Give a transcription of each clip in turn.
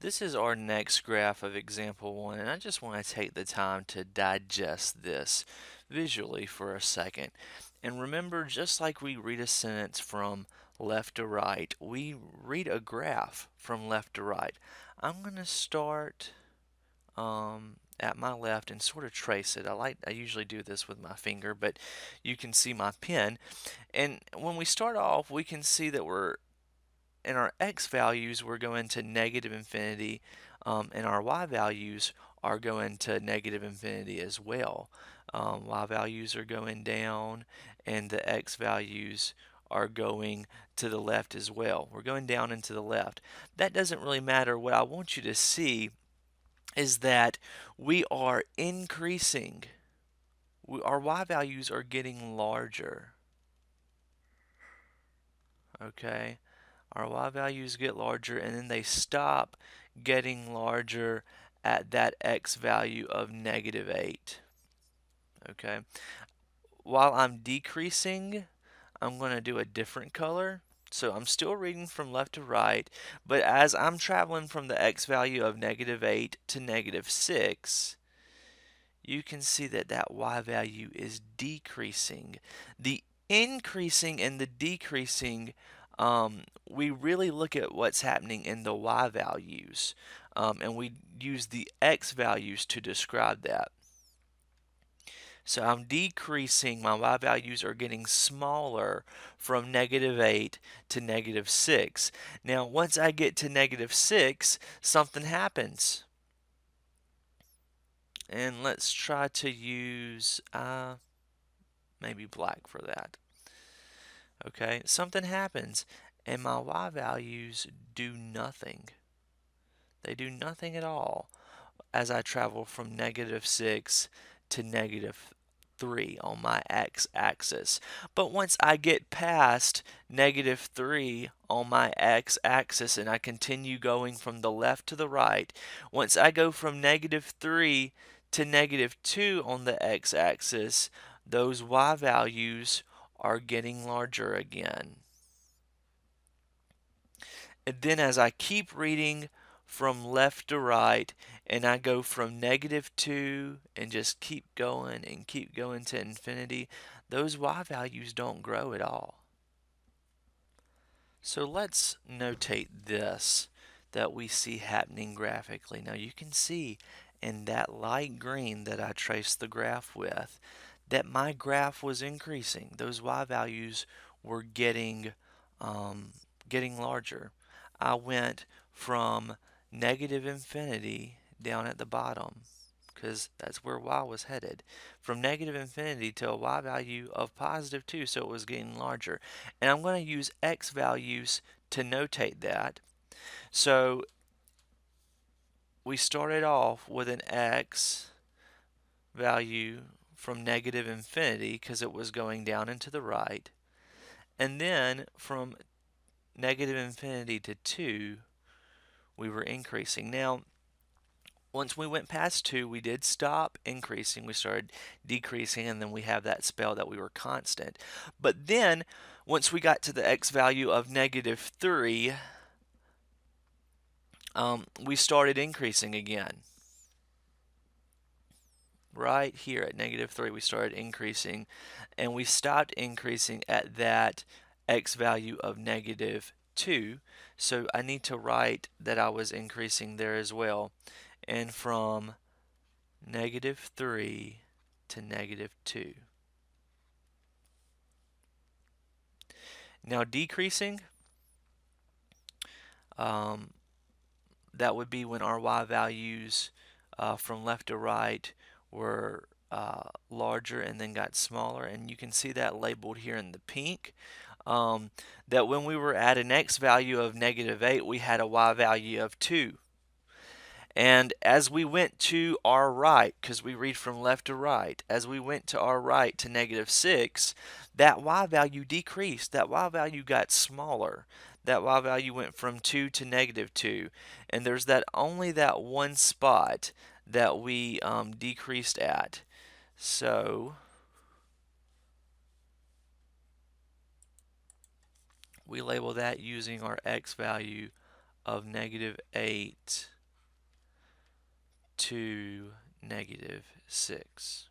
this is our next graph of example 1, and I just want to take the time to digest this visually for a second. And remember, just like we read a sentence from left to right, we read a graph from left to right. I'm going to start at my left and sort of trace it. I usually do this with my finger, but you can see my pen. And when we start off, we can see that we're in our x values, we're going to negative infinity, and our y values are going to negative infinity as well. Y values are going down, and the x values are going to the left as well. We're going down and to the left. That doesn't really matter. What I want you to see is that we are increasing. Our y values are getting larger. Okay? Our y values get larger and then they stop getting larger at that x value of negative 8. Okay? While I'm decreasing, I'm going to do a different color. So I'm still reading from left to right, but as I'm traveling from the x value of negative 8 to negative 6, you can see that that y value is decreasing. The increasing and the decreasing, we really look at what's happening in the y values, and we use the x values to describe that. So I'm decreasing, my y values are getting smaller from negative 8 to negative 6. Now, once I get to negative 6, something happens. And let's try to use maybe black for that. Okay, something happens and my y values do nothing. They do nothing at all as I travel from negative 6 to negative 3 on my x-axis. But once I get past negative 3 on my x-axis and I continue going from the left to the right, once I go from negative 3 to negative 2 on the x-axis, those y values are getting larger again. And then as I keep reading from left to right, and I go from negative 2 and just keep going to infinity, those y values don't grow at all. So let's notate this that we see happening graphically. Now you can see in that light green that I traced the graph with that my graph was increasing. Those y values were getting larger. I went from negative infinity down at the bottom because that's where y was headed. From negative infinity to a y value of positive 2, so it was getting larger. And I'm going to use x values to notate that. So we started off with an x value from negative infinity because it was going down and to the right. And then from negative infinity to 2, we were increasing. Now, once we went past 2, we did stop increasing. We started decreasing, and then we have that spell that we were constant. But then, once we got to the x value of negative 3, we started increasing again. Right here at negative 3, we started increasing, and we stopped increasing at that x value of negative 2. So I need to write that I was increasing there as well. And from negative 3 to negative 2. Now decreasing, that would be when our y values from left to right were larger and then got smaller, and you can see that labeled here in the pink. That when we were at an x value of negative 8, we had a y value of 2. And as we went to our right, because we read from left to right, as we went to our right to negative 6, that y value decreased. That y value got smaller. That y value went from 2 to negative 2. And there's only that one spot that we decreased at. So we label that using our x value of negative 8 to -6.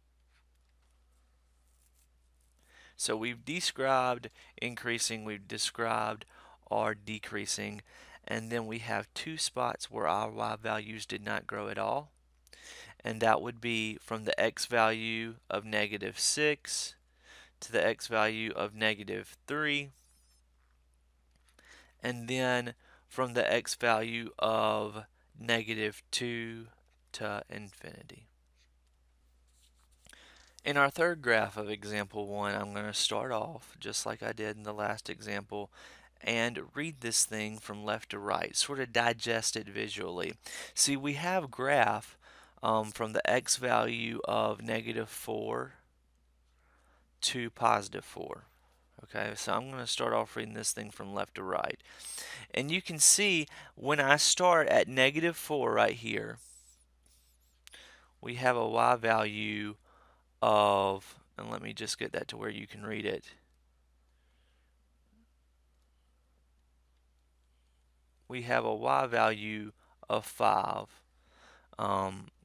So we've described increasing, we've described our decreasing, and then we have two spots where our y values did not grow at all, and that would be from the x value of -6 to the x value of -3, and then from the x value of -2 to infinity. In our third graph of example 1, I'm going to start off just like I did in the last example and read this thing from left to right, sort of digest it visually. See, we have graph from the x value of -4 to +4. Okay, so I'm going to start off reading this thing from left to right. And you can see when I start at -4 right here, we have a y value of, and let me just get that to where you can read it. We have a y value of 5.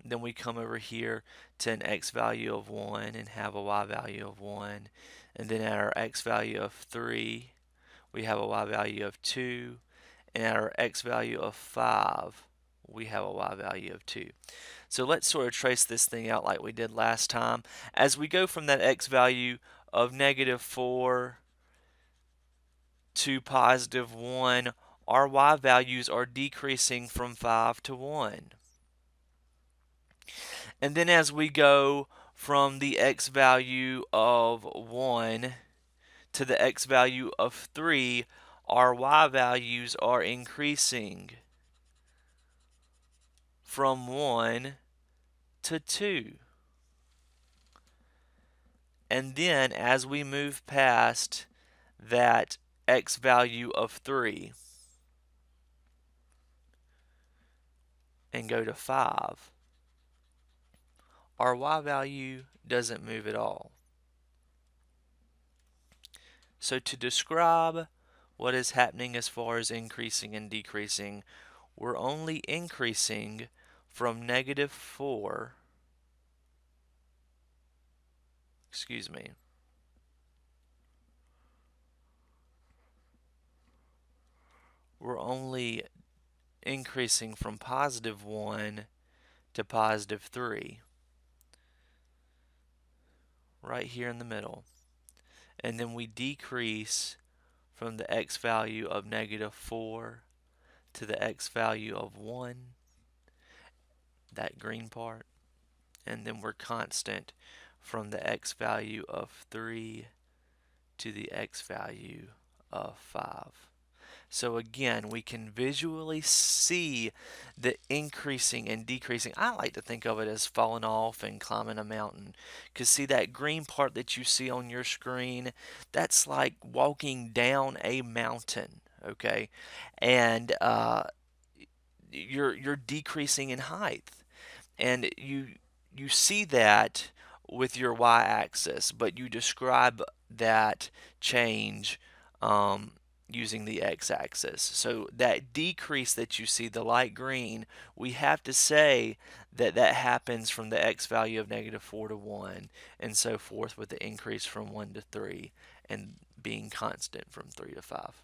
Then we come over here to an x value of 1 and have a y value of 1. And then at our x value of 3, we have a y value of 2. And at our x value of 5, we have a y value of 2. So let's sort of trace this thing out like we did last time. As we go from that x value of -4 to +1, our y values are decreasing from 5 to 1. And then as we go from the x value of 1 to the x value of 3, our y values are increasing from 1 to 2. And then as we move past that x value of 3 and go to 5, our y value doesn't move at all. So to describe what is happening as far as increasing and decreasing, we're only increasing from -4, excuse me, we're only increasing from +1 to +3, right here in the middle. And then we decrease from the x value of -4 to the x value of 1, that green part, and then we're constant from the x value of 3 to the x value of 5. So again, we can visually see the increasing and decreasing. I like to think of it as falling off and climbing a mountain. Because see that green part that you see on your screen, that's like walking down a mountain, okay? And you're decreasing in height. And you see that with your y-axis, but you describe that change using the x-axis. So that decrease that you see, the light green, we have to say that that happens from the x value of -4 to 1 and so forth, with the increase from 1 to 3 and being constant from 3 to 5.